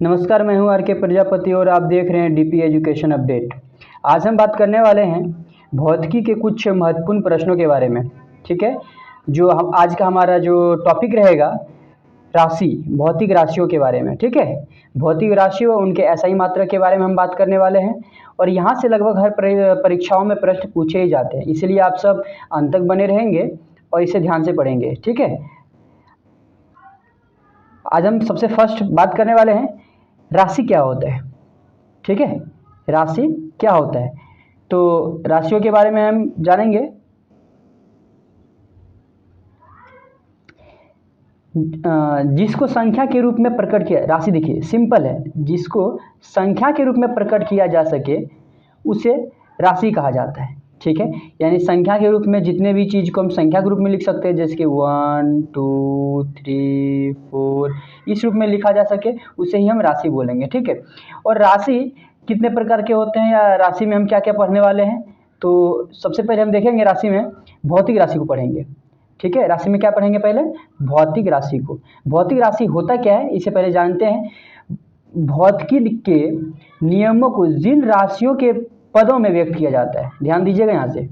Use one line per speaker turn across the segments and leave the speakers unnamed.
नमस्कार, मैं हूं आर के प्रजापति और आप देख रहे हैं डीपी एजुकेशन अपडेट। आज हम बात करने वाले हैं भौतिकी के कुछ महत्वपूर्ण प्रश्नों के बारे में। ठीक है, जो हम आज का हमारा जो टॉपिक रहेगा राशि, भौतिक राशियों के बारे में। ठीक है, भौतिक राशियों और उनके एसआई मात्रा के बारे में हम बात करने वाले हैं और यहाँ से लगभग हर परीक्षाओं में प्रश्न पूछे ही जाते हैं, इसलिए आप सब अंत तक बने रहेंगे और इसे ध्यान से पढ़ेंगे। ठीक है, आज हम सबसे फर्स्ट बात करने वाले हैं राशि क्या होता है। ठीक है, राशि क्या होता है, तो राशियों के बारे में हम जानेंगे। जिसको संख्या के रूप में प्रकट किया, राशि देखिए सिंपल है, जिसको संख्या के रूप में प्रकट किया जा सके उसे राशि कहा जाता है। ठीक है, यानी संख्या के रूप में जितने भी चीज़ को हम संख्या के रूप में लिख सकते हैं, जैसे कि 1 2 3 4 इस रूप में लिखा जा सके उसे ही हम राशि बोलेंगे। ठीक है, और राशि कितने प्रकार के होते हैं या राशि में हम क्या क्या पढ़ने वाले हैं, तो सबसे पहले हम देखेंगे राशि में भौतिक राशि को पढ़ेंगे। ठीक है, राशि में क्या पढ़ेंगे, पहले भौतिक राशि को। भौतिक राशि होता क्या है इसे पहले जानते हैं। भौतिकी के नियमों को जिन राशियों के पदों में व्यक्त किया जाता है, ध्यान दीजिएगा यहाँ से,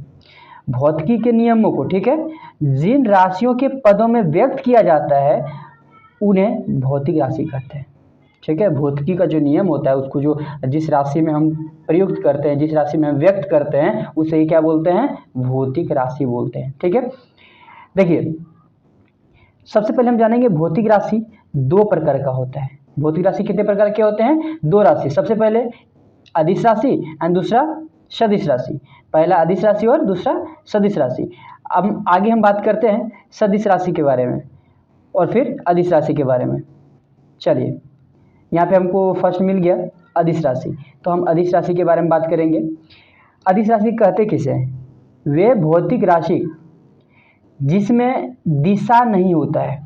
भौतिकी के नियमों को, ठीक है, जिन राशियों के पदों में व्यक्त किया जाता है उन्हें भौतिक राशि कहते हैं। ठीक है, भौतिकी का जो नियम होता है उसको जो जिस राशि में हम प्रयुक्त करते हैं, जिस राशि में हम व्यक्त करते हैं उसे ही क्या बोलते हैं, भौतिक राशि बोलते हैं। ठीक है, देखिए सबसे पहले हम जानेंगे भौतिक राशि दो प्रकार का होता है। भौतिक राशि कितने प्रकार के होते हैं, दो राशि। सबसे पहले अदिश राशि एंड दूसरा सदिश राशि। पहला अदिश राशि और दूसरा सदिश राशि। अब आगे हम बात करते हैं सदिश राशि के बारे में और फिर अदिश राशि के बारे में। चलिए, यहाँ पे हमको फर्स्ट मिल गया अदिश राशि, तो हम अदिश राशि के बारे में बात करेंगे। अदिश राशि कहते किसे हैं, वे भौतिक राशि जिसमें दिशा नहीं होता है।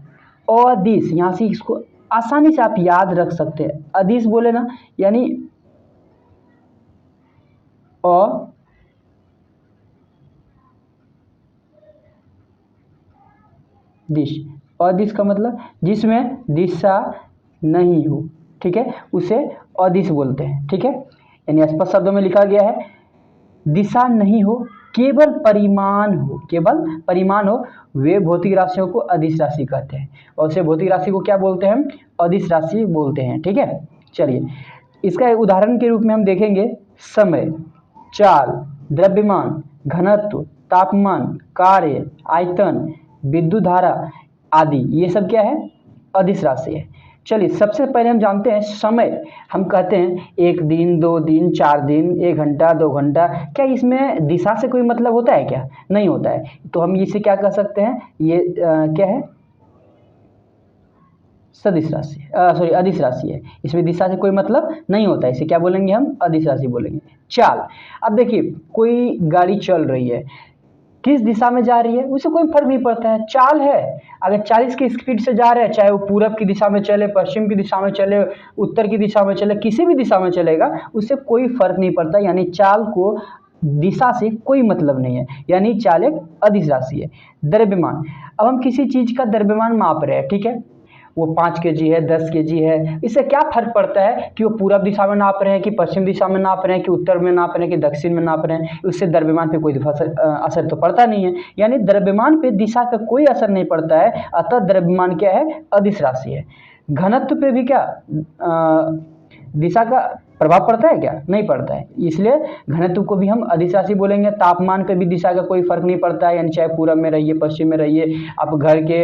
अदिश, यहाँ से इसको आसानी से आप याद रख सकते हैं। अदिश बोले ना, यानी अदिश। अदिश का मतलब जिसमें दिशा नहीं हो। ठीक है, उसे अदिश बोलते हैं। ठीक है, यानी स्पष्ट शब्दों में लिखा गया है, दिशा नहीं हो, केवल परिमाण हो, केवल परिमाण हो, वे भौतिक राशियों को अदिश राशि कहते हैं। और उसे भौतिक राशि को क्या बोलते हैं, हम अदिश राशि बोलते हैं। ठीक है, चलिए इसका एक उदाहरण के रूप में हम देखेंगे समय, चाल, द्रव्यमान, घनत्व, तापमान, कार्य, आयतन, विद्युत धारा आदि, ये सब क्या है, अदिश राशि है। चलिए सबसे पहले हम जानते हैं समय। हम कहते हैं 1 दिन, 2 दिन, 4 दिन, 1 घंटा, 2 घंटा, क्या इसमें दिशा से कोई मतलब होता है क्या, नहीं होता है। तो हम इसे क्या कह सकते हैं, ये क्या है, सदिश राशि, सॉरी अदिश राशि है। इसमें दिशा से कोई मतलब नहीं होता है, इसे क्या बोलेंगे, हम अदिश राशि बोलेंगे। चाल, अब देखिए कोई गाड़ी चल रही है, किस दिशा में जा रही है उससे कोई फर्क नहीं पड़ता है, चाल है। अगर 40 की स्पीड से जा रहे हैं, चाहे वो पूरब की दिशा में चले, पश्चिम की दिशा में चले, उत्तर की दिशा में चले, किसी भी दिशा में चलेगा उससे कोई फर्क नहीं पड़ता। यानी चाल को दिशा से कोई मतलब नहीं है, यानी चाल एक अदिश राशि है। द्रव्यमान, अब हम किसी चीज का द्रव्यमान माप रहे हैं, ठीक है, वो 5 केजी है, 10 केजी है, इससे क्या फर्क पड़ता है कि वो पूरब दिशा में नाप रहे हैं कि पश्चिम दिशा में नाप रहे हैं कि उत्तर में नाप रहे हैं कि दक्षिण में नाप रहे हैं, उससे द्रव्यमान पे कोई असर तो पड़ता नहीं है। यानी द्रव्यमान पे दिशा का कोई असर नहीं पड़ता है, अतः द्रव्यमान क्या है, अदिश राशि है। घनत्व पे भी क्या दिशा का प्रभाव पड़ता है क्या, नहीं पड़ता है, इसलिए घनत्व को भी हम अदिश राशि बोलेंगे। तापमान पे भी दिशा का कोई फर्क नहीं पड़ता है, यानी चाहे पूरब में रहिए, पश्चिम में रहिए, आप घर के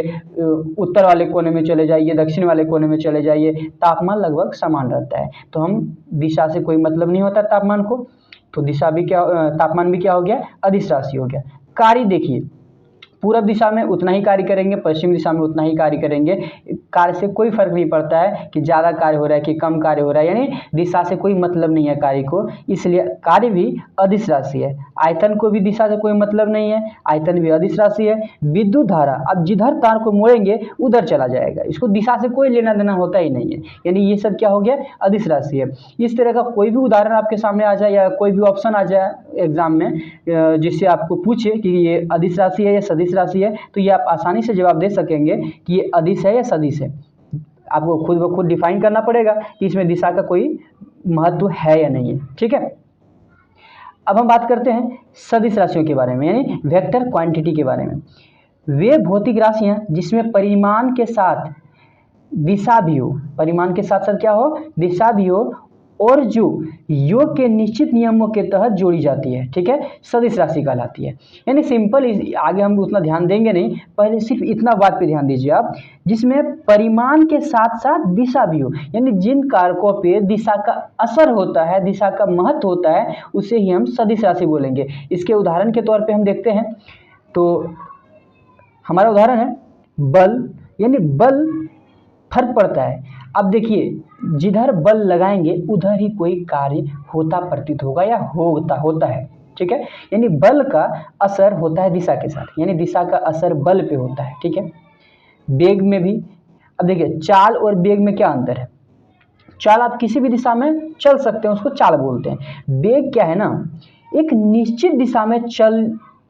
उत्तर वाले कोने में चले जाइए, दक्षिण वाले कोने में चले जाइए, तापमान लगभग समान रहता है। तो हम दिशा से कोई मतलब नहीं होता तापमान को, तो दिशा भी क्या, तापमान भी क्या हो गया, अदिश राशि हो गया। कार्य देखिए, पूरब दिशा में उतना ही कार्य करेंगे, पश्चिम दिशा में उतना ही कार्य करेंगे, कार्य से कोई फर्क नहीं पड़ता है कि ज़्यादा कार्य हो रहा है कि कम कार्य हो रहा है, यानी दिशा से कोई मतलब नहीं है कार्य को, इसलिए कार्य भी अदिश राशि है। आयतन को भी दिशा से कोई मतलब नहीं है, आयतन भी अदिश राशि है। विद्युत धारा, अब जिधर तार को मोड़ेंगे उधर चला जाएगा, इसको दिशा से कोई लेना देना होता ही नहीं है, यानी ये सब क्या हो गया, अदिश राशि है। इस तरह का कोई भी उदाहरण आपके सामने आ जाए या कोई भी ऑप्शन आ जाए एग्जाम में जिससे आपको पूछे कि ये अदिश राशि है या सदिश राशि है, तो ये आप आसानी से जवाब दे सकेंगे कि ये अदिश है या सदिश है। आपको खुद ब खुद डिफाइन करना पड़ेगा कि इसमें दिशा का कोई महत्व है या नहीं है। ठीक है, अब हम बात करते हैं सदिश राशियों के बारे में, यानी वेक्टर क्वांटिटी के बारे में। वे भौतिक राशियां जिसमें परिमाण के साथ दिशा भी हो, परिमाण के साथ साथ क्या हो, दिशा भी हो, और जो योग के निश्चित नियमों के तहत जोड़ी जाती है, ठीक है, सदिश राशि कहलाती है। यानी सिंपल, आगे हम उतना ध्यान देंगे नहीं, पहले सिर्फ इतना बात पे ध्यान दीजिए आप, जिसमें परिमाण के साथ साथ दिशा भी हो, यानी जिन कारकों पे दिशा का असर होता है, दिशा का महत्व होता है, उसे ही हम सदिश राशि बोलेंगे। इसके उदाहरण के तौर पे हम देखते हैं, तो हमारा उदाहरण है बल, यानी बल फर्क पड़ता है। अब देखिए, जिधर बल लगाएंगे उधर ही कोई कार्य होता प्रतीत होगा या होता है, ठीक है, यानी बल का असर होता है दिशा के साथ, यानी दिशा का असर बल पे होता है। ठीक है, वेग में भी, अब देखिए चाल और वेग में क्या अंतर है। चाल आप किसी भी दिशा में चल सकते हैं, उसको चाल बोलते हैं। वेग क्या है ना, एक निश्चित दिशा में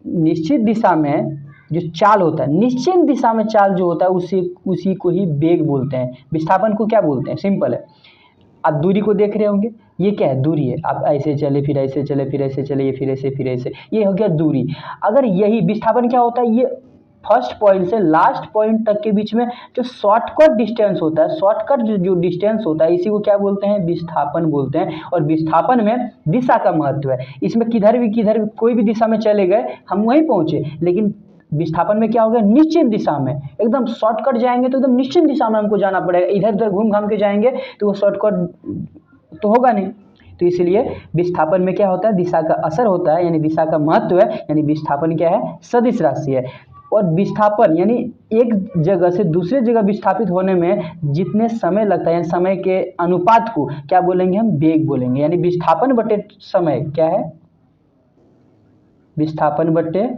निश्चित दिशा में जो चाल होता है, निश्चित दिशा में चाल जो होता है उसी को ही वेग बोलते हैं। विस्थापन को क्या बोलते हैं, सिंपल है। आप दूरी को देख रहे होंगे, ये क्या है, दूरी है। आप ऐसे चले, फिर ऐसे चले, फिर ऐसे चले, ये फिर ऐसे, फिर ऐसे, ये हो गया दूरी। अगर यही विस्थापन क्या होता है, ये फर्स्ट पॉइंट से लास्ट पॉइंट तक के बीच में जो शॉर्टकट डिस्टेंस होता है, शॉर्टकट जो डिस्टेंस होता है, इसी को क्या बोलते हैं, विस्थापन बोलते हैं। और विस्थापन में दिशा का महत्व है। इसमें किधर भी कोई भी दिशा में चले गए हम वहीं पहुंचे, लेकिन विस्थापन में क्या होगा, निश्चित दिशा में, एकदम शॉर्टकट जाएंगे तो एकदम निश्चित दिशा में हमको जाना पड़ेगा। इधर उधर घूम घाम के जाएंगे तो वो शॉर्टकट तो होगा नहीं। तो इसलिए विस्थापन में क्या होता है, दिशा का असर होता है, यानी दिशा का महत्व है, यानी विस्थापन क्या है, सदिश राशि है। और विस्थापन यानी एक जगह से दूसरे जगह विस्थापित होने में जितने समय लगता है, यानी समय के अनुपात को क्या बोलेंगे, हम वेग बोलेंगे। यानी विस्थापन बटे समय क्या है, विस्थापन बटे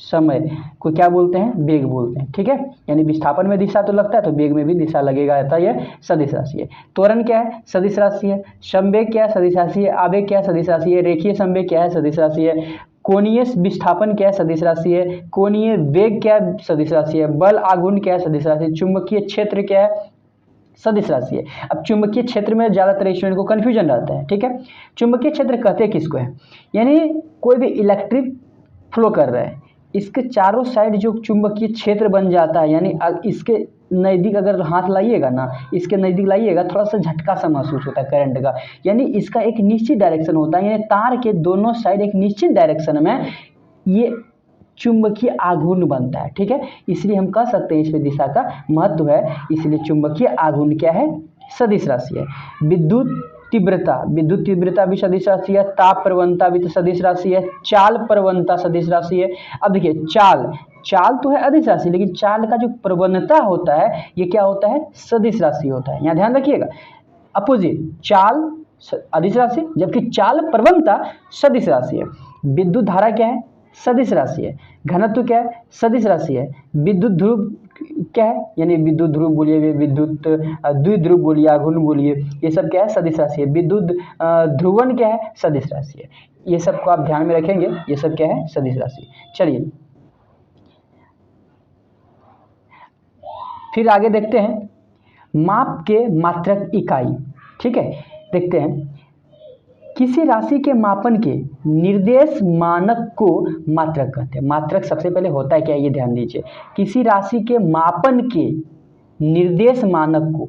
समय को क्या बोलते हैं, वेग बोलते हैं। ठीक है, यानी विस्थापन में दिशा तो लगता है, तो वेग में भी दिशा लगेगा, रहता है, यह सदिश राशि है। त्वरण क्या है, सदिश राशि है। संवेग क्या है, सदिश राशि है। आवेग क्या है, सदिश राशि है। रेखीय संवेग क्या है, सदिश राशि है। कोणीय विस्थापन क्या है, सदिश राशि है। कोणीय वेग क्या है, सदिश राशि है। बल आघूर्ण क्या है, सदिश राशि है। चुंबकीय क्षेत्र क्या है, सदिश राशि है। अब चुंबकीय क्षेत्र में ज्यादातर स्टूडेंट को कंफ्यूजन रहता है। ठीक है, चुंबकीय क्षेत्र कहते किसको है, यानी कोई भी इलेक्ट्रिक फ्लो कर रहा है, इसके चारों साइड जो चुंबकीय क्षेत्र बन जाता है, यानी इसके नज़दीक अगर हाथ लाइएगा ना, इसके नज़दीक लाइएगा, थोड़ा सा झटका सा महसूस होता है करंट का, यानी इसका एक निश्चित डायरेक्शन होता है, यानी तार के दोनों साइड एक निश्चित डायरेक्शन में ये चुंबकीय आघूर्ण बनता है। ठीक है, इसलिए हम कह सकते हैं इसमें दिशा का महत्व है, इसलिए चुंबकीय आघूर्ण क्या है, सदिश राशि है। विद्युत तीव्रता भी सदिश राशि है। ताप प्रवणता भी तो सदिश राशि है। चाल प्रवणता सदिश राशि है। अब देखिए चाल तो है अदिश राशि, लेकिन चाल का जो प्रवणता होता है ये क्या होता है, सदिश राशि होता है। यहाँ ध्यान रखिएगा, अपोजिट, चाल अदिश राशि जबकि चाल प्रवणता सदिश राशि है। विद्युत धारा क्या है, सदिश राशि है। घनत्व क्या है, सदिश राशि है। विद्युत ध्रुव क्या है, यानी विद्युत ध्रुव बोलिए, विद्युत द्विध्रुव बोलिए, आघूर्ण बोलिए, ये सब क्या है, सदिश राशि है। विद्युत ध्रुवण क्या है, सदिश राशि है। ये सब को आप ध्यान में रखेंगे, ये सब क्या है, सदिश राशि। चलिए फिर आगे देखते हैं माप के मात्रक इकाई। ठीक है, देखते हैं किसी राशि के मापन के निर्देश मानक को मात्रक कहते हैं। मात्रक सबसे पहले होता है क्या, ये ध्यान दीजिए। किसी राशि के मापन के निर्देश मानक को,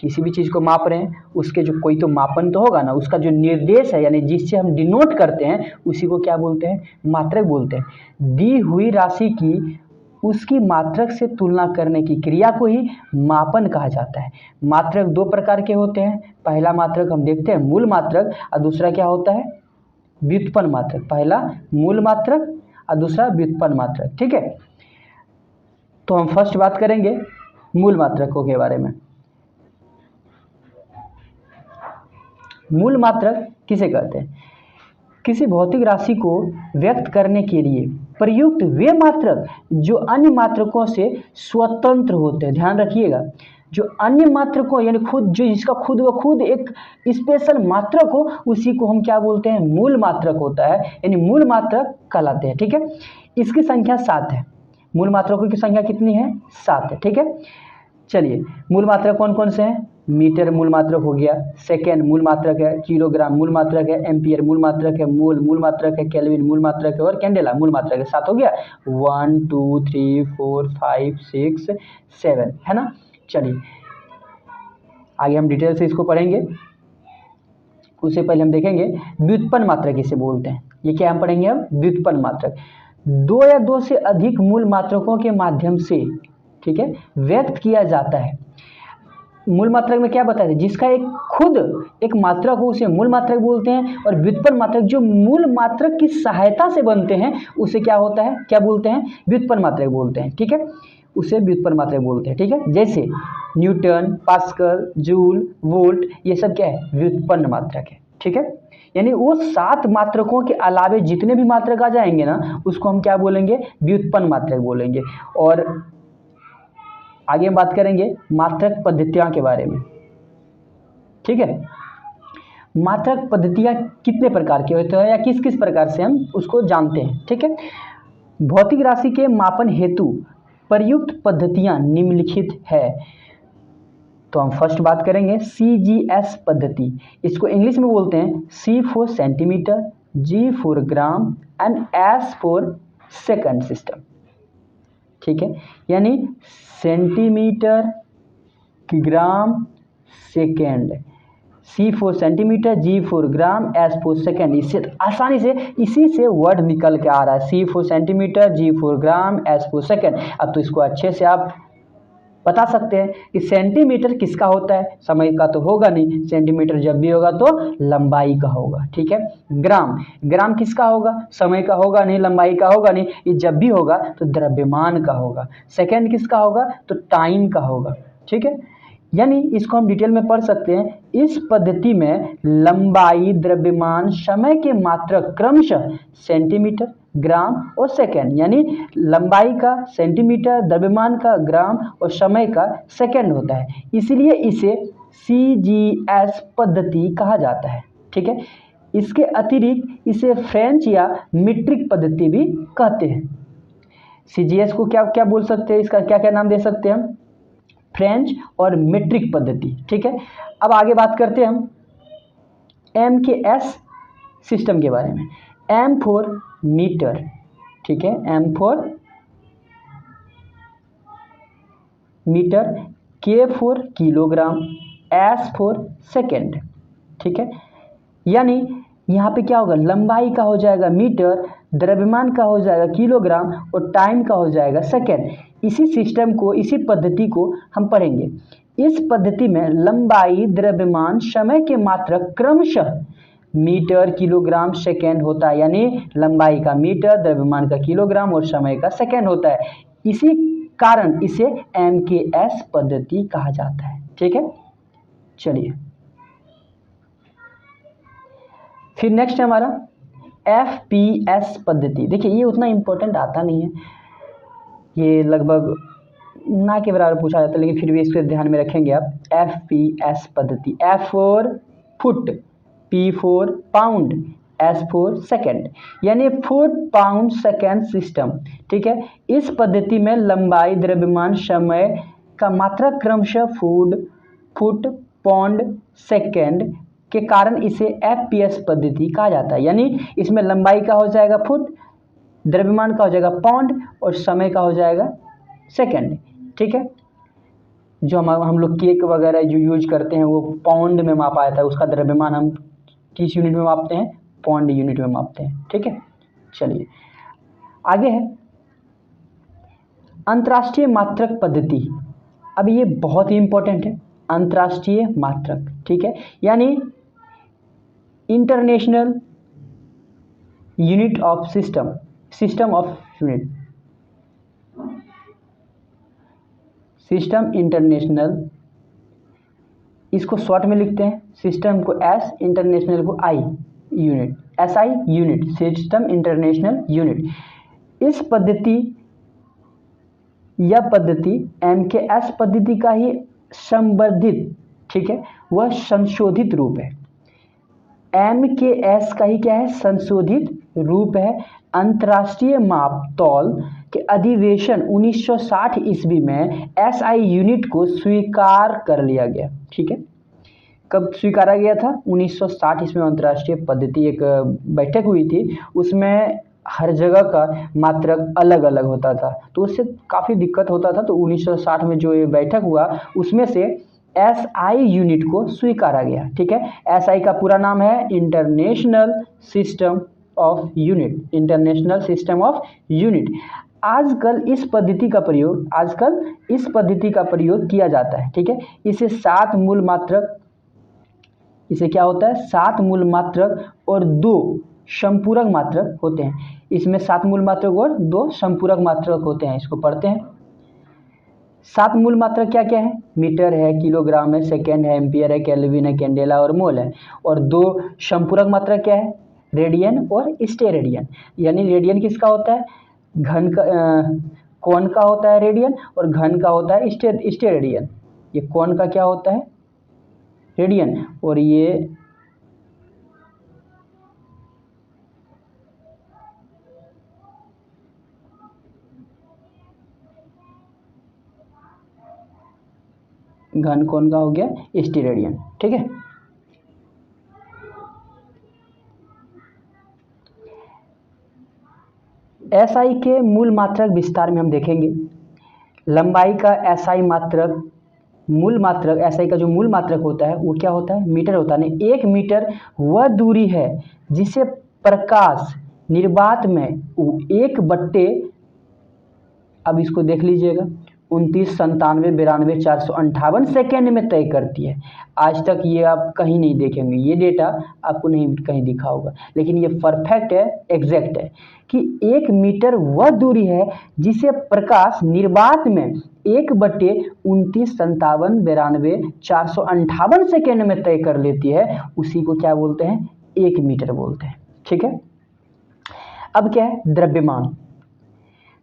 किसी भी चीज़ को माप रहे हैं उसके जो कोई तो मापन तो होगा ना, उसका जो निर्देश है यानी जिससे हम डिनोट करते हैं उसी को क्या बोलते हैं, मात्रक बोलते हैं। दी हुई राशि की उसकी मात्रक से तुलना करने की क्रिया को ही मापन कहा जाता है। मात्रक दो प्रकार के होते हैं। पहला मात्रक हम देखते हैं मूल मात्रक, और दूसरा क्या होता है, व्युत्पन्न मात्रक। पहला मूल मात्रक और दूसरा व्युत्पन्न मात्रक। ठीक है, तो हम फर्स्ट बात करेंगे मूल मात्रकों के बारे में। मूल मात्रक किसे कहते हैं, किसी भौतिक राशि को व्यक्त करने के लिए प्रयुक्त वे मात्रक जो अन्य मात्रकों से स्वतंत्र होते हैं। ध्यान रखिएगा, जो अन्य मात्रकों यानी खुद जो जिसका खुद व खुद एक स्पेशल मात्रक हो उसी को हम क्या बोलते हैं, मूल मात्रक होता है, यानी मूल मात्रक कहलाते हैं। ठीक है, इसकी संख्या 7 है। मूल मात्रकों की संख्या कितनी है, 7 है। ठीक है, चलिए मूल मात्रक कौन कौन से हैं? मीटर मूल मात्रक हो गया, सेकेंड मूल मात्रक है, किलोग्राम मूल मात्रक है, एम्पियर मूल मात्रक है, मोल मूल मात्रक है, केल्विन मूल मात्रक है और कैंडेला मूल मात्रक है। 7 हो गया, 1 2 3 4 5 6 7, है ना। चलिए आगे हम डिटेल से इसको पढ़ेंगे, उससे पहले हम देखेंगे व्युत्पन्न मात्रक इसे बोलते हैं। ये क्या हम पढ़ेंगे? हम व्युत्पन्न मात्रक, 2 या 2 से अधिक मूल मात्रकों के माध्यम से, ठीक है, व्यक्त किया जाता है। मूल मात्रक में क्या बताया था? जिसका एक खुद एक मात्रक हो उसे मूल मात्रक बोलते हैं, और व्युत्पन्न मात्रक जो मूल मात्रक की सहायता से बनते हैं उसे क्या होता है, क्या बोलते हैं? व्युत्पन्न मात्रक बोलते हैं, ठीक है, उसे व्युत्पन्न मात्रक बोलते हैं, ठीक है। जैसे न्यूटन, पास्कल, जूल, वोल्ट, ये सब क्या है? व्युत्पन्न मात्रक है, ठीक है। यानी वो 7 मात्रकों के अलावे जितने भी मात्रक आ जाएंगे ना, उसको हम क्या बोलेंगे? व्युत्पन्न मात्रक बोलेंगे। और आगे हम बात करेंगे मात्रक पद्धतियां के बारे में, ठीक है। मात्रक पद्धतियां कितने प्रकार के होते हैं या किस किस प्रकार से हम उसको जानते हैं, ठीक है। भौतिक राशि के मापन हेतु प्रयुक्त पद्धतियां निम्नलिखित है। तो हम फर्स्ट बात करेंगे CGS पद्धति। इसको इंग्लिश में बोलते हैं C for centimetre, G for gram and S for second system, ठीक है। यानी centimetre, gram, second, C for centimetre, G for gram, S for second. इससे आसानी से इसी से वर्ड निकल के आ रहा है, C for centimetre, G for gram, S for second. अब तो इसको अच्छे से आप बता सकते हैं कि सेंटीमीटर किसका होता है? समय का तो होगा नहीं, सेंटीमीटर जब भी होगा तो लंबाई का होगा, ठीक है। ग्राम, ग्राम किसका होगा? समय का होगा नहीं, लंबाई का होगा नहीं, ये जब भी होगा तो द्रव्यमान का होगा। सेकेंड किसका होगा? तो टाइम का होगा, ठीक है। यानी इसको हम डिटेल में पढ़ सकते हैं। इस पद्धति में लंबाई, द्रव्यमान, समय के मात्रक क्रमशः सेंटीमीटर, ग्राम और सेकेंड, यानी लंबाई का सेंटीमीटर, द्रव्यमान का ग्राम और समय का सेकेंड होता है, इसलिए इसे CGS पद्धति कहा जाता है, ठीक है। इसके अतिरिक्त इसे फ्रेंच या मीट्रिक पद्धति भी कहते हैं। CGS को क्या क्या बोल सकते हैं? इसका क्या क्या नाम दे सकते हैं हम? फ्रेंच और मीट्रिक पद्धति, ठीक है। अब आगे बात करते हैं हम MKS सिस्टम के बारे में। M फॉर मीटर, ठीक है, M for metre, K for kilogram, S for second, ठीक है। यानी यहाँ पे क्या होगा? लंबाई का हो जाएगा मीटर, द्रव्यमान का हो जाएगा किलोग्राम और टाइम का हो जाएगा सेकेंड। इसी सिस्टम को, इसी पद्धति को हम पढ़ेंगे। इस पद्धति में लंबाई, द्रव्यमान, समय के मात्रक क्रमशः मीटर, किलोग्राम, सेकेंड होता है, यानी लंबाई का मीटर, द्रव्यमान का किलोग्राम और समय का सेकेंड होता है। इसी कारण इसे MKS पद्धति कहा जाता है, ठीक है। चलिए फिर नेक्स्ट है हमारा FPS पद्धति। देखिए ये उतना इम्पोर्टेंट आता नहीं है, ये लगभग ना के बराबर पूछा जाता है, लेकिन फिर भी इसको ध्यान में रखेंगे आप। FPS पद्धति, F for foot, P for pound, S for second, यानी फुट, पाउंड, सेकेंड सिस्टम, ठीक है। इस पद्धति में लंबाई, द्रव्यमान, समय का मात्रा क्रमशः फुट, पाउंड, सेकेंड के कारण इसे FPS पद्धति कहा जाता है। यानी इसमें लंबाई का हो जाएगा फुट, द्रव्यमान का हो जाएगा पाउंड और समय का हो जाएगा सेकेंड, ठीक है। जो हम लोग केक वगैरह जो यूज करते हैं वो पाउंड में मापा जाता है, उसका द्रव्यमान हम किस यूनिट में मापते हैं? पाउंड यूनिट में मापते हैं, ठीक है। चलिए आगे है अंतर्राष्ट्रीय मात्रक पद्धति। अब ये बहुत ही इंपॉर्टेंट है, अंतर्राष्ट्रीय मात्रक, ठीक है, यानी international unit of system of unit, system international, इसको शॉर्ट में लिखते हैं, सिस्टम को S, इंटरनेशनल को I unit, SI unit, system international unit. इस पद्धति, यह पद्धति MKS पद्धति का ही संवर्धित, ठीक है, वह संशोधित रूप है। MKS का ही क्या है? संशोधित रूप है। अंतर्राष्ट्रीय माप तौल कि अधिवेशन 1960 ईस्वी में एसआई यूनिट को स्वीकार कर लिया गया। ठीक है, कब स्वीकारा गया था? 1960 ईस्वी में अंतर्राष्ट्रीय पद्धति एक बैठक हुई थी, उसमें हर जगह का मात्रक अलग अलग होता था, तो उससे काफ़ी दिक्कत होता था। तो 1960 में जो ये बैठक हुआ उसमें से एसआई यूनिट को स्वीकारा गया। ठीक है, एसआई का पूरा नाम है international system of unit, international system of unit. आजकल इस पद्धति का प्रयोग किया जाता है। ठीक है, इसे 7 मूल मात्रक, इसे क्या होता है? 7 मूल मात्रक और 2 संपूरक मात्रक होते हैं। इसमें 7 मूल मात्रक और 2 संपूरक मात्रक होते हैं, इसको पढ़ते हैं। 7 मूल मात्रक क्या क्या है? मीटर है, किलोग्राम है, सेकेंड है, एम्पियर है, केल्विन है, कैंडेला और मोल है। और 2 संपूरक मात्रक क्या है? रेडियन और स्टेरेडियन। यानी रेडियन किसका होता है? घन का, कौन का होता है रेडियन, और घन का होता है स्टेरेडियन। ये कौन का क्या होता है? रेडियन, और ये घन कौन का हो गया? स्टेरेडियन। ठीक है, एसआई के मूल मात्रक विस्तार में हम देखेंगे। लंबाई का एसआई मात्रक, मूल मात्रक एसआई का जो मूल मात्रक होता है वो क्या होता है? मीटर होता है। 1 मीटर वह दूरी है जिसे प्रकाश निर्वात में 1/, अब इसको देख लीजिएगा, 29, 97, 92, 458 सेकेंड में तय करती है। आज तक ये आप कहीं नहीं देखेंगे, ये डेटा आपको नहीं कहीं दिखा होगा, लेकिन ये परफेक्ट है, एग्जैक्ट है कि 1 मीटर वह दूरी है जिसे प्रकाश निर्वात में 1/29, 97, 92, 458 सेकेंड में तय कर लेती है, उसी को क्या बोलते हैं? 1 मीटर बोलते हैं। ठीक है, अब क्या है? द्रव्यमान।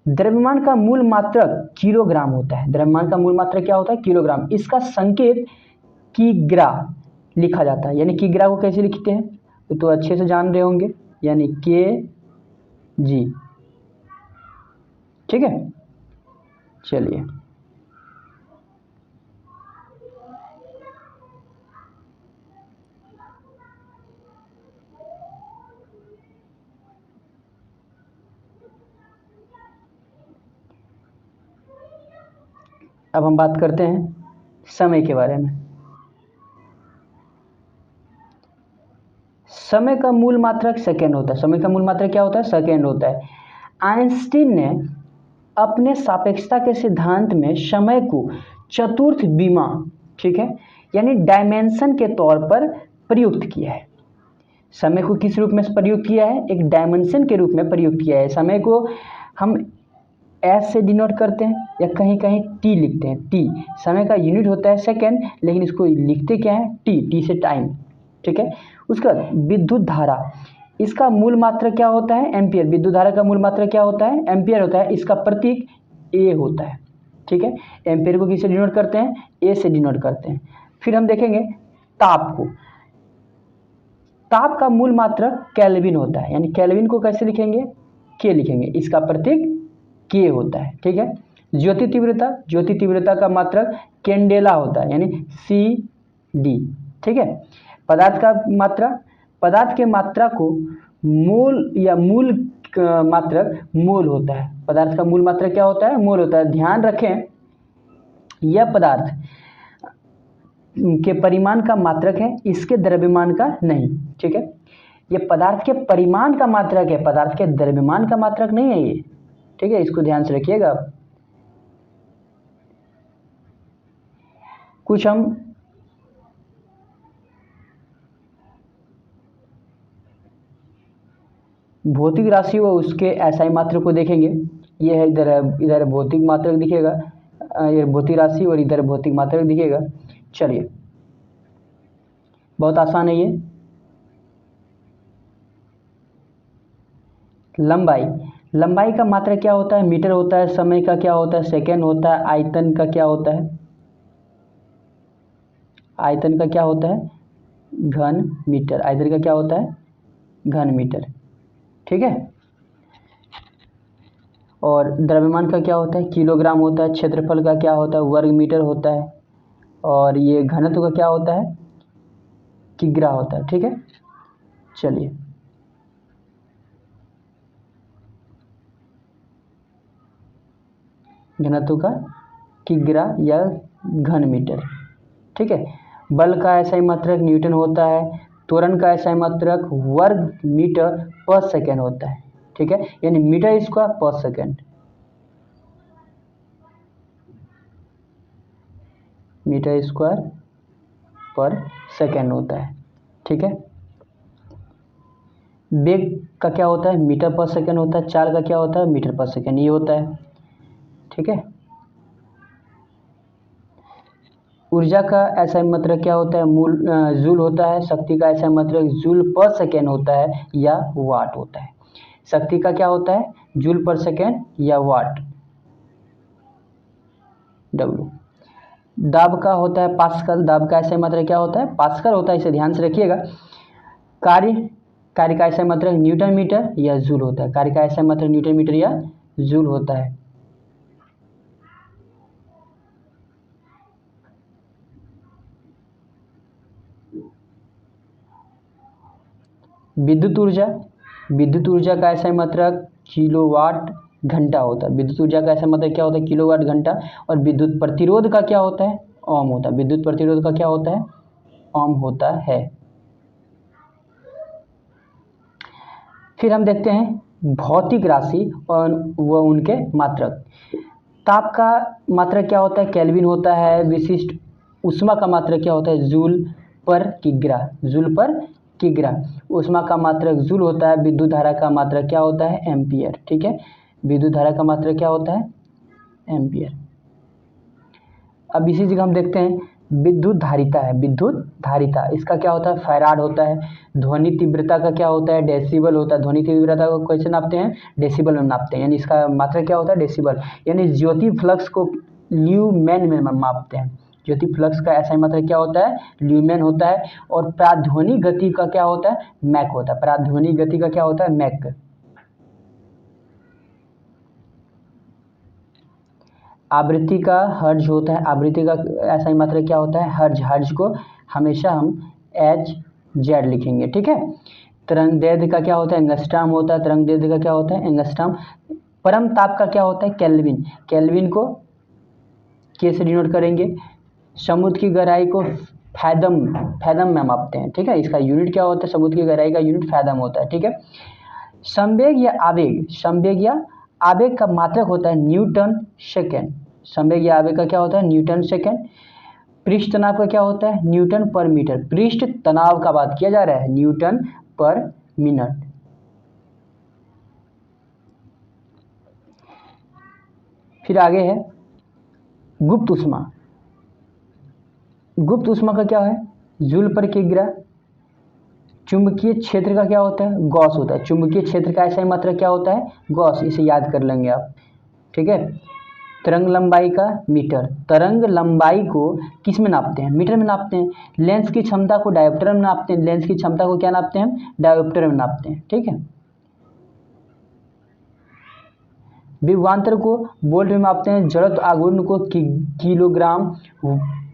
द्रव्यमान का मूल मात्रक किलोग्राम होता है। द्रव्यमान का मूल मात्रक क्या होता है? किलोग्राम। इसका संकेत किग्रा लिखा जाता है। यानी किग्रा को कैसे लिखते हैं तो अच्छे से जान रहे होंगे, यानी kg। ठीक है, चलिए अब हम बात करते हैं समय के बारे में। समय का मूल मात्रक सेकेंड होता है। समय का मूल मात्रक क्या होता है? सेकेंड होता है। आइंस्टीन ने अपने सापेक्षता के सिद्धांत में समय को चतुर्थ विमा, ठीक है, यानी डायमेंशन के तौर पर प्रयुक्त किया है। समय को किस रूप में प्रयुक्त किया है? एक डायमेंशन के रूप में प्रयुक्त किया है। समय को हम एस से डिनोट करते हैं या कहीं कहीं टी लिखते हैं, टी। समय का यूनिट होता है सेकेंड, लेकिन इसको लिखते क्या है? टी, टी से टाइम। ठीक है, उसका विद्युत धारा, इसका मूल मात्रक क्या होता है? एम्पियर। विद्युत धारा का मूल मात्रक क्या होता है? एम्पियर होता है। इसका प्रतीक ए होता है। ठीक है, एम्पियर को किससे डिनोट करते हैं? ए से डिनोट करते हैं। फिर हम देखेंगे ताप को। ताप का मूल मात्रक केल्विन होता है, यानी केल्विन को कैसे लिखेंगे? के लिखेंगे। इसका प्रतीक के होता है। ठीक है, ज्योति तीव्रता, ज्योति तीव्रता का मात्रक कैंडेला होता है, यानी CD। ठीक है, पदार्थ का मात्रा, पदार्थ के मात्रा को मोल या मूल मात्रक मोल होता है। पदार्थ का मूल मात्रक क्या होता है? मोल होता है। ध्यान रखें, यह पदार्थ के परिमाण का मात्रक है, इसके द्रव्यमान का नहीं। ठीक है, ये पदार्थ के परिमाण का मात्रक है, पदार्थ के द्रव्यमान का मात्रक नहीं है ये। ठीक है, इसको ध्यान से रखिएगा। कुछ हम भौतिक राशि व उसके एसआई मात्रक को देखेंगे। ये है इधर भौतिक मात्रक दिखेगा, ये भौतिक राशि, और इधर भौतिक मात्रक दिखेगा। चलिए, बहुत आसान है ये। लंबाई, लंबाई का मात्रक क्या होता है? मीटर होता है। समय का क्या होता है? सेकेंड होता है। आयतन का क्या होता है? आयतन का क्या होता है? घन मीटर। आयतन का क्या होता है? घन मीटर। ठीक है, और द्रव्यमान का क्या होता है, किलोग्राम होता है। क्षेत्रफल का क्या होता है, वर्ग मीटर होता है। और ये घनत्व का क्या होता है, किग्रा होता है। ठीक है, चलिए घनत्व का किग्रा या घन मीटर। ठीक है, बल का ऐसा ही मात्रक न्यूटन होता है। त्वरण का ऐसा ही मात्रक वर्ग मीटर पर सेकेंड होता है। ठीक है, यानी मीटर स्क्वायर पर सेकेंड, मीटर स्क्वायर पर सेकेंड होता है। ठीक है, वेग का क्या होता है, मीटर पर सेकेंड होता है। चाल का क्या होता है, मीटर पर सेकेंड, ये होता है। ठीक है, ऊर्जा का ऐसा मात्रक क्या होता है, मूल जूल होता है। शक्ति का ऐसा मात्रक जूल पर सेकेंड होता है या वाट होता है। शक्ति का क्या होता है, जूल पर सेकेंड या वाट, डब्लू। दाब का होता है पास्कल, दाब का ऐसा मात्रक क्या होता है, पास्कल होता है, इसे ध्यान से रखिएगा। कार्य कार्य का ऐसा मात्रक न्यूटन मीटर या जूल होता है। कार्य का ऐसा मात्रक न्यूटन मीटर या जूल होता है। विद्युत ऊर्जा, विद्युत ऊर्जा का ऐसा मात्रक किलोवाट घंटा होता है। विद्युत ऊर्जा का ऐसा मात्रक क्या होता है, किलोवाट घंटा। और विद्युत प्रतिरोध का क्या होता है, ओम होता है। विद्युत प्रतिरोध का क्या होता है, ओम होता है। फिर हम देखते हैं भौतिक राशि और वह उनके मात्रक। ताप का मात्रक क्या होता है, केल्विन होता है। विशिष्ट ऊष्मा का मात्रक क्या होता है, जूल पर किग्रा, जूल पर किग्रा। ऊष्मा का मात्रक जूल होता है। विद्युत धारा का मात्रक क्या होता है, एम्पियर। ठीक है, विद्युत धारा का मात्रक क्या होता है, एम्पियर। अब इसी जगह हम देखते हैं विद्युत धारिता है, विद्युत धारिता, इसका क्या होता है, फैराड होता है। ध्वनि तीव्रता का क्या होता है, डेसिबल होता है। ध्वनि तीव्रता को कैसे नापते हैं, डेसिबल में नापते हैं, यानी इसका मात्रक क्या होता है, डेसिबल। यानी ज्योति फ्लक्स को ल्यूमेन में मापते हैं। ज्योति फ्लक्स का ऐसा ही मात्रक क्या होता है, ल्यूमेन होता है। और प्राध्वनि गति का क्या होता है, मैक होता है। प्राध्वनि गति का क्या होता है, मैक। आवृत्ति का हर्ज होता है। आवृत्ति का ऐसा ही मात्रक क्या होता है, हर्ज। हर्ज को हमेशा हम एच जेड लिखेंगे। ठीक है, तरंग दैर्ध्य का क्या होता है, एंगस्ट्राम होता है। तरंग दैर्ध्य का क्या होता है, एंगस्ट्राम। परम ताप का क्या होता है, केल्विन। केल्विन को के से डिनोट करेंगे। समुद्र की गहराई को फैदम, फैदम में मापते हैं। ठीक है, इसका यूनिट क्या होता है, समुद्र की गहराई का यूनिट फैदम होता है। ठीक है, संवेग या आवेग, संवेग या आवेग का मात्रक होता है न्यूटन सेकेंड। संवेग या आवेग का क्या होता है, न्यूटन सेकेंड। पृष्ठ तनाव का क्या होता है, न्यूटन पर मीटर। पृष्ठ तनाव का बात किया जा रहा है, न्यूटन पर मिनट। फिर आगे है गुप्त ऊष्मा। गुप्त ऊष्मा का क्या है, जूल पर किग्रा। चुंबकीय क्षेत्र का क्या होता है, गॉस होता है। चुंबकीय क्षेत्र का ऐसा ही मात्रक क्या होता है, गॉस, इसे याद कर लेंगे आप। ठीक है, तरंग लंबाई का मीटर। तरंग लंबाई को किस में नापते हैं, मीटर में नापते हैं। लेंस की क्षमता को डायोप्टर में नापते हैं। लेंस की क्षमता को क्या नापते हैं, डायोप्टर में नापते हैं। ठीक है, विभवांतर को वोल्ट में मापते हैं। जड़त्व आघूर्ण को किलोग्राम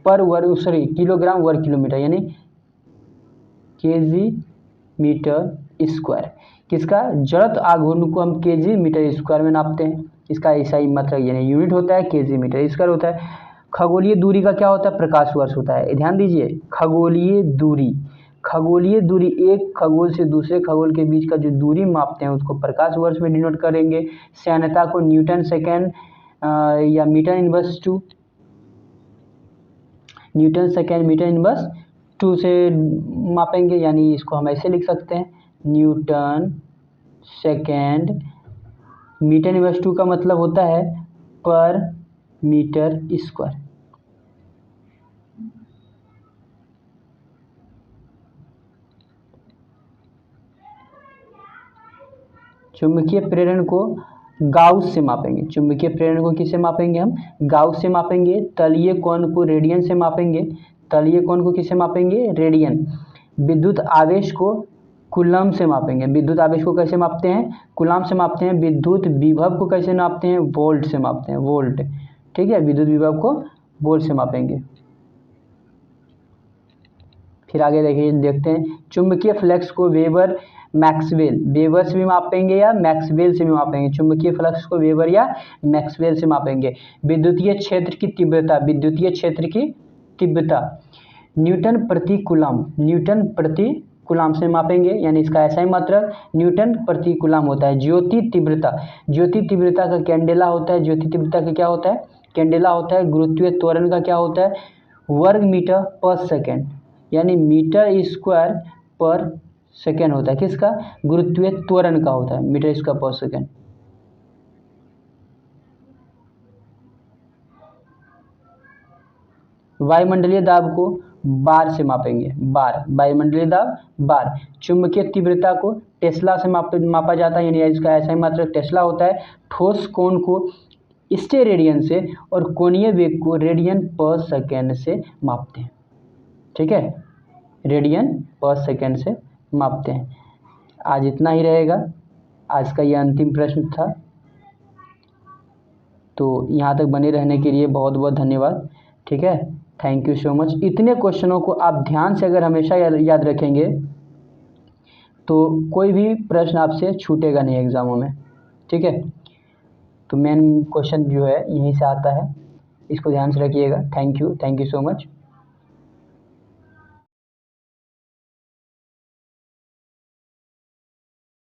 पर वर्ग, सॉरी किलोग्राम वर्ग किलोमीटर, यानी केजी मीटर स्क्वायर। किसका, जड़त्व आघूर्ण को हम केजी मीटर स्क्वायर में नापते हैं। इसका ऐसा ही मतलब यानी यूनिट होता है, केजी मीटर स्क्वायर होता है। खगोलीय दूरी का क्या होता है, प्रकाश वर्ष होता है। ध्यान दीजिए, खगोलीय दूरी, खगोलीय दूरी एक खगोल से दूसरे खगोल के बीच का जो दूरी मापते हैं उसको प्रकाश वर्ष में डिनोट करेंगे। श्यानता को न्यूटन सेकेंड या metre inverse 2, newton second metre inverse 2 से मापेंगे, यानी इसको हम ऐसे लिख सकते हैं, न्यूटन सेकेंड मीटर इनवर्स 2 का मतलब होता है पर मीटर स्क्वायर। चुंबकीय प्रेरण को गाउस से मापेंगे। चुंबकीय प्रेरण को किससे मापेंगे, हम गाउस से मापेंगे। तलीय कोण को रेडियन से मापेंगे। तलीय कोण को किससे मापेंगे, रेडियन। विद्युत आवेश को कूलम से मापेंगे। विद्युत आवेश को कैसे मापते हैं? कूलम से मापते हैं। विद्युत विभव को कैसे मापते हैं? वोल्ट से मापते हैं, वोल्ट। ठीक है, विद्युत विभव को वोल्ट से मापेंगे। फिर आगे देखिए, देखते हैं चुंबकीय फ्लक्स को वेबर मैक्सवेल से भी मापेंगे या मैक्सवेल से भी मापेंगे। चुंबकीय फ्लक्स को वेबर या मैक्सवेल से मापेंगे। विद्युतीय क्षेत्र की तीव्रता, विद्युतीय क्षेत्र की तीव्रता न्यूटन प्रति कूलम से मापेंगे, यानी इसका ऐसा ही मतलब न्यूटन प्रति कूलम होता है। ज्योति तीव्रता का कैंडेला होता है। ज्योति तीव्रता का क्या होता है? कैंडेला होता है। गुरुत्वीय त्वरण का क्या होता है? वर्ग मीटर पर सेकेंड, यानी मीटर स्क्वायर पर सेकेंड होता है। किसका? गुरुत्वीय त्वरण का होता है, मीटर स्क्वायर पर सेकेंड। वायुमंडलीय दाब को बार से मापेंगे, बार। वायुमंडलीय दाब बार। चुंबकीय तीव्रता को टेस्ला से मापा जाता है, यानी इसका ऐसा ही मात्रक टेस्ला होता है। ठोस कोण को स्टेरेडियन से और कोणीय वेग को रेडियन पर सेकेंड से मापते हैं। ठीक है, रेडियन पर सेकेंड से मापते हैं। आज इतना ही रहेगा, आज का ये अंतिम प्रश्न था। तो यहाँ तक बने रहने के लिए बहुत बहुत धन्यवाद। ठीक है, थैंक यू सो मच। इतने क्वेश्चनों को आप ध्यान से अगर हमेशा याद रखेंगे तो कोई भी प्रश्न आपसे छूटेगा नहीं एग्जामों में। ठीक है, तो मेन क्वेश्चन जो है यहीं से आता है, इसको ध्यान से रखिएगा। Thank you so much.